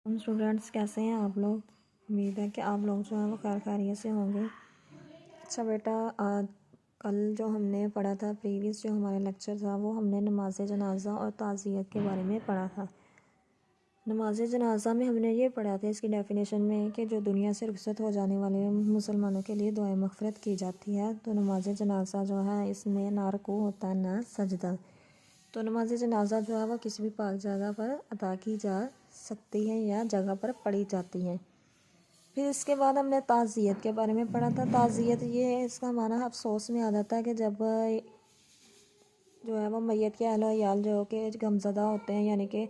Students کیسے ہیں آپ لوگ؟ امید ہے کہ آپ لوگ جو ہیں وہ خیریت سے ہوں گے۔ اچھا بیٹا، کل جو ہم نے پڑھا تھا پریویس جو ہمارا لیکچر تھا وہ ہم نے نماز جنازہ اور تعزیت کے بارے میں پڑھا تھا۔ نماز جنازہ میں ہم نے یہ پڑھا تھا اس کی ڈیفینیشن میں کہ جو دنیا سے رخصت ہو جانے والے مسلمانوں کے لیے دعائے مغفرت کی جاتی ہے۔ تو نماز جنازہ جو ہے اس میں نہ رکوع ہوتا ہے نہ سجدہ۔ تو نماز جنازہ جو ہے وہ کسی بھی پاک جگہ پر ادا کی جا سکتی ہے یا جگہ پر پڑھی جاتی ہے۔ پھر اس کے بعد ہم نے تعزیت کے بارے میں پڑھا تھا۔ تعزیت یہ ہے، اس کا معنی افسوس میں آ جاتا ہے کہ جب جو ہے وہ میت کے اہل و عیال جو کہ غمزدہ ہوتے ہیں، یعنی کہ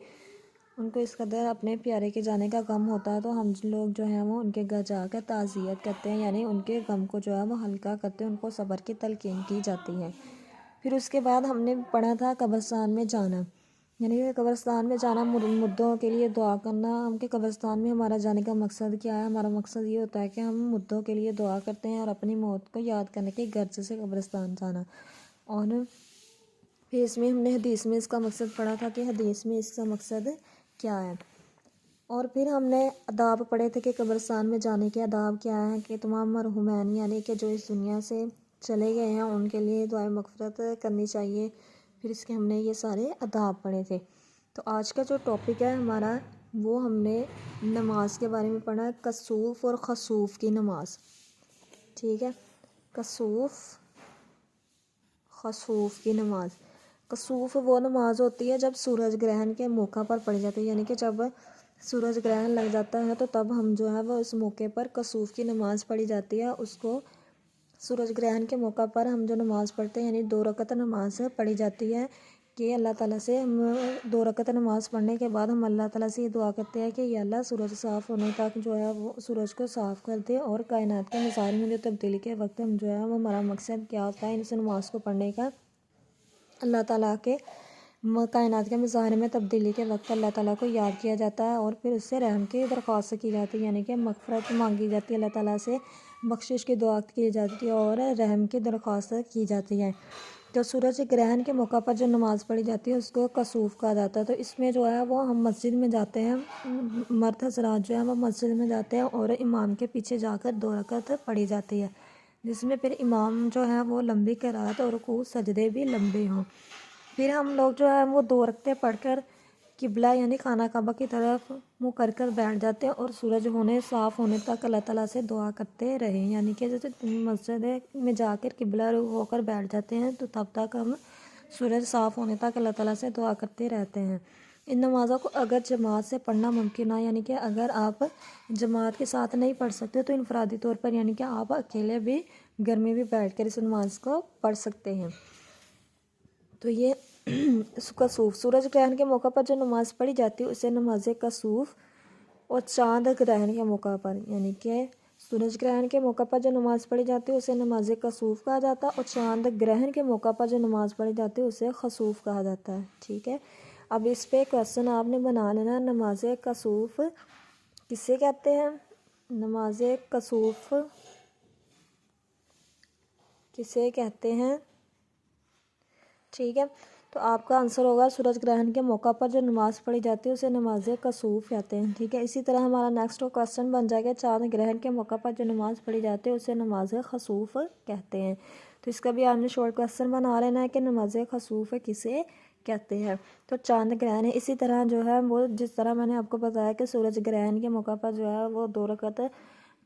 ان کو اس قدر اپنے پیارے کے جانے کا غم ہوتا ہے، تو ہم لوگ جو ہیں وہ ان کے گھر جا کر تعزیت کرتے ہیں، یعنی ان کے غم کو جو ہے وہ ہلکا کرتے ہیں، ان کو صبر کی تلقین کی جاتی ہے۔ پھر اس کے بعد ہم نے پڑھا تھا قبرستان میں جانا، یعنی کہ قبرستان میں جانا، مردوں کے لیے دعا کرنا۔ ہم کے قبرستان میں ہمارا جانے کا مقصد کیا ہے؟ ہمارا مقصد یہ ہوتا ہے کہ ہم مردوں کے لیے دعا کرتے ہیں اور اپنی موت کو یاد کرنے کے غرض سے قبرستان جانا۔ اور پھر اس میں ہم نے حدیث میں اس کا مقصد پڑھا تھا کہ حدیث میں اس کا مقصد کیا ہے۔ اور پھر ہم نے آداب پڑھے تھے کہ قبرستان میں جانے کے آداب کیا ہیں، کہ تمام مرحومین یعنی کہ جو اس دنیا سے چلے گئے ہیں ان کے لیے دعائے مغفرت کرنی چاہیے۔ پھر اس کے ہم نے یہ سارے آداب پڑھے تھے۔ تو آج کا جو ٹاپک ہے ہمارا وہ ہم نے نماز کے بارے میں پڑھا ہے، کسوف اور خسوف کی نماز۔ ٹھیک ہے، کسوف خسوف کی نماز۔ کسوف وہ نماز ہوتی ہے جب سورج گرہن کے موقع پر پڑھی جاتی ہے، یعنی کہ جب سورج گرہن لگ جاتا ہے تو تب ہم جو ہے وہ اس موقع پر کسوف کی نماز پڑھی جاتی ہے۔ اس کو سورج گرہن کے موقع پر ہم جو نماز پڑھتے ہیں، یعنی 2 رکعت نماز پڑھی جاتی ہے کہ اللہ تعالیٰ سے ہم 2 رکعت نماز پڑھنے کے بعد ہم اللہ تعالیٰ سے یہ دعا کرتے ہیں کہ یا اللہ سورج صاف ہونے تک جو ہے وہ سورج کو صاف کر دے، اور کائنات کے مظاہر میں جو تبدیلی کے وقت ہم جو ہے وہ ہمارا مقصد کیا ہوتا ہے اس نماز کو پڑھنے کا، اللہ تعالیٰ کے کائنات کے مظاہر میں تبدیلی کے وقت اللہ تعالیٰ کو یاد کیا جاتا ہے اور پھر اس سے رحم کی درخواست کی جاتی ہے، یعنی کہ مغفرت مانگی جاتی ہے، اللہ تعالیٰ سے بخشش کی دعا کی جاتی ہے اور رحم کی درخواست کی جاتی ہے۔ تو سورج گرہن کے موقع پر جو نماز پڑھی جاتی ہے اس کو کسوف کہا جاتا ہے۔ تو اس میں جو ہے وہ ہم مسجد میں جاتے ہیں، مرد حضرات جو ہیں وہ مسجد میں جاتے ہیں اور امام کے پیچھے جا کر 2 رکعت پڑھی جاتی ہے، جس میں پھر امام جو ہے وہ لمبی قرات اور رکوع سجدے بھی لمبے ہوں۔ پھر ہم لوگ جو ہے وہ 2 رکعتیں پڑھ کر قبلہ یعنی خانہ کعبہ کی طرف منہ کر کر بیٹھ جاتے ہیں اور سورج صاف ہونے تک اللہ تعالیٰ سے دعا کرتے رہیں، یعنی کہ جیسے مسجد میں جا کر قبلہ ہو کر بیٹھ جاتے ہیں تو تب تک ہم سورج صاف ہونے تک اللہ تعالیٰ سے دعا کرتے رہتے ہیں۔ ان نمازوں کو اگر جماعت سے پڑھنا ممکن ہے، یعنی کہ اگر آپ جماعت کے ساتھ نہیں پڑھ سکتے تو انفرادی طور پر یعنی کہ آپ اکیلے بھی گھر میں بھی بیٹھ کر اس نماز کو پڑھ سکتے ہیں۔ تو یہ کسوف سورج گرہن کے موقع پر جو نماز پڑھی جاتی ہے اسے نماز کسوف، اور چاند گرہن کے موقع پر یعنی کہ سورج گرہن کے موقع پر جو نماز پڑھی جاتی ہے اسے نماز کسوف کہا جاتا ہے، اور چاند گرہن کے موقع پر جو نماز پڑھی جاتی ہے اسے خسوف کہا جاتا ہے۔ ٹھیک ہے، اب اس پہ کویسچن آپ نے بنا لینا، نماز کسوف کسے کہتے ہیں؟ نماز کسوف کسے کہتے ہیں؟ ٹھیک ہے، تو آپ کا آنسر ہوگا سورج گرہن کے موقع پر جو نماز پڑھی جاتی ہے اسے نماز کسوف کہتے ہیں۔ ٹھیک ہے، اسی طرح ہمارا نیکسٹ کویسچن بن جائے گا، چاند گرہن کے موقع پر جو نماز پڑھی جاتی ہے اسے نماز خسوف کہتے ہیں۔ تو اس کا بھی آپ نے شارٹ کویسچن بنا لینا ہے کہ نماز خسوف کسے کہتے ہیں، تو چاند گرہن ہے۔ اسی طرح جو ہے وہ جس طرح میں نے آپ کو بتایا کہ سورج گرہن کے موقع پر جو ہے وہ 2 رکعت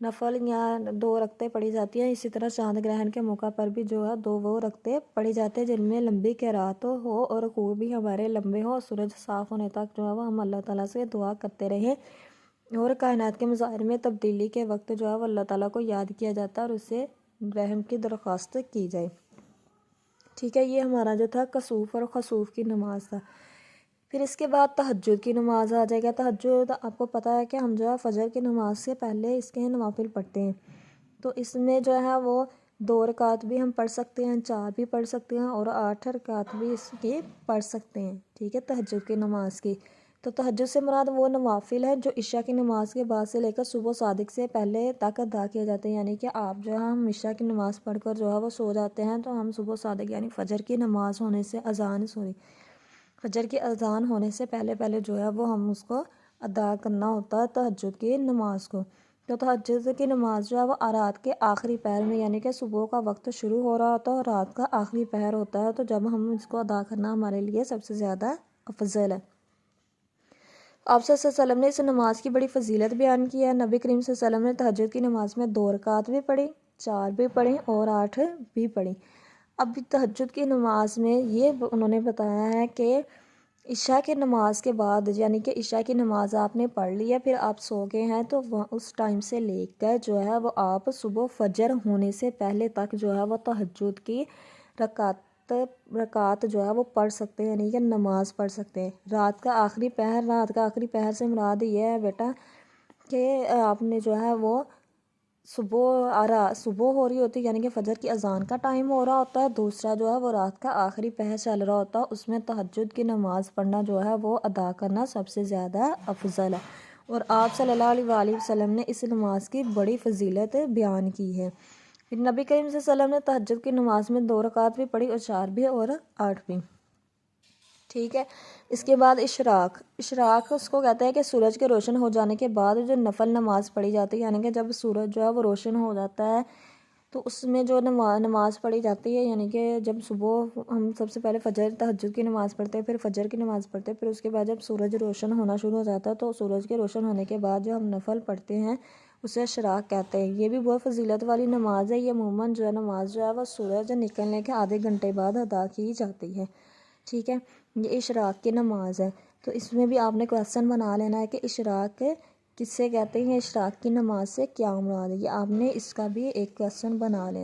نفل یا 2 رکعتیں پڑھی جاتی ہیں، اسی طرح چاند گرہن کے موقع پر بھی جو ہے 2 رکعتیں پڑھی جاتی ہیں جن میں لمبی قرات ہو اور رکوع بھی ہمارے لمبے ہو، اور سورج صاف ہونے تک جو ہے وہ ہم اللہ تعالیٰ سے دعا کرتے رہیں، اور کائنات کے مظاہر میں تبدیلی کے وقت جو ہے وہ اللہ تعالیٰ کو یاد کیا جاتا ہے اور اس سے رحم کی درخواست کی جائے۔ ٹھیک ہے، یہ ہمارا جو تھا کسوف اور خسوف کی نماز تھا۔ پھر اس کے بعد تہجد کی نماز آ جائے گا۔ تہجد آپ کو پتہ ہے کہ ہم جو ہے فجر کی نماز سے پہلے اس کے نوافل پڑھتے ہیں، تو اس میں جو ہے وہ 2 رکعت بھی ہم پڑھ سکتے ہیں، 4 بھی پڑھ سکتے ہیں اور 8 رکعت بھی اس کی پڑھ سکتے ہیں۔ ٹھیک ہے، تہجد کی نماز کی، تو تہجد سے مراد وہ نوافل ہے جو عشاء کی نماز کے بعد سے لے کر صبح صادق سے پہلے تک ادا کیے جاتے ہیں، یعنی کہ آپ جو ہے ہم عشاء کی نماز پڑھ کر جو ہے وہ سو جاتے ہیں تو ہم صبح صادق یعنی فجر کی اذان ہونے سے پہلے جو ہے وہ ہم اس کو ادا کرنا ہوتا ہے تہجد کی نماز کو۔ تو تہجد کی نماز جو ہے وہ رات کے آخری پہر میں یعنی کہ صبح کا وقت شروع ہو رہا ہوتا ہے اور رات کا آخری پہر ہوتا ہے، تو جب ہم اس کو ادا کرنا ہمارے لیے سب سے زیادہ افضل ہے۔ آپ صلی اللہ علیہ وسلم نے اس نماز کی بڑی فضیلت بیان کی ہے۔ نبی کریم صلی اللہ علیہ وسلم نے تہجد کی نماز میں 2 رکعت بھی پڑھی، 4 بھی پڑھی اور 8 بھی پڑھی۔ اب تہجد کی نماز میں یہ انہوں نے بتایا ہے کہ عشاء کی نماز کے بعد یعنی کہ عشاء کی نماز آپ نے پڑھ لی ہے، پھر آپ سو گئے ہیں، تو اس ٹائم سے لے کر جو ہے وہ آپ صبح فجر ہونے سے پہلے تک جو ہے وہ تہجد کی رکعت جو ہے وہ پڑھ سکتے ہیں، یعنی کہ نماز پڑھ سکتے ہیں۔ رات کا آخری پہر سے مراد یہ ہے بیٹا کہ آپ نے جو ہے وہ صبح ہو رہی ہوتی ہے یعنی کہ فجر کی اذان کا ٹائم ہو رہا ہوتا ہے، دوسرا جو ہے وہ رات کا آخری پہر چل رہا ہوتا ہے، اس میں تہجد کی نماز پڑھنا جو ہے وہ ادا کرنا سب سے زیادہ افضل ہے۔ اور آپ صلی اللہ علیہ وآلہ وسلم نے اس نماز کی بڑی فضیلت بیان کی ہے۔ پھر نبی کریم صلی اللہ علیہ وسلم نے تہجد کی نماز میں 2 رکعت بھی پڑھی اور 4 بھی اور 8 بھی، ٹھیک ہے۔ اس کے بعد اشراق اس کو کہتے ہیں کہ سورج کے روشن ہو جانے کے بعد جو نفل نماز پڑھی جاتی ہے، یعنی کہ جب سورج جو ہے وہ روشن ہو جاتا ہے تو اس میں جو نماز پڑھی جاتی ہے، یعنی کہ جب صبح ہم سب سے پہلے تہجد کی نماز پڑھتے ہیں، پھر فجر کی نماز پڑھتے ہیں، پھر اس کے بعد جب سورج روشن ہونا شروع ہو جاتا ہے تو سورج کے روشن ہونے کے بعد جو ہم نفل پڑھتے ہیں اسے اشراق کہتے ہیں۔ یہ بھی بہت فضیلت والی نماز ہے۔ یہ عموماً جو ہے نماز جو ہے وہ سورج نکلنے کے آدھے گھنٹے بعد ادا کی جاتی ہے، ٹھیک ہے۔ یہ اشراق کی نماز ہے، تو اس میں بھی آپ نے کویسچن بنا لینا ہے کہ اشراق کس سے کہتے ہیں، اشراق کی نماز سے کیا مراد ہے، یہ آپ نے اس کا بھی ایک کویسچن بنا لینا ہے۔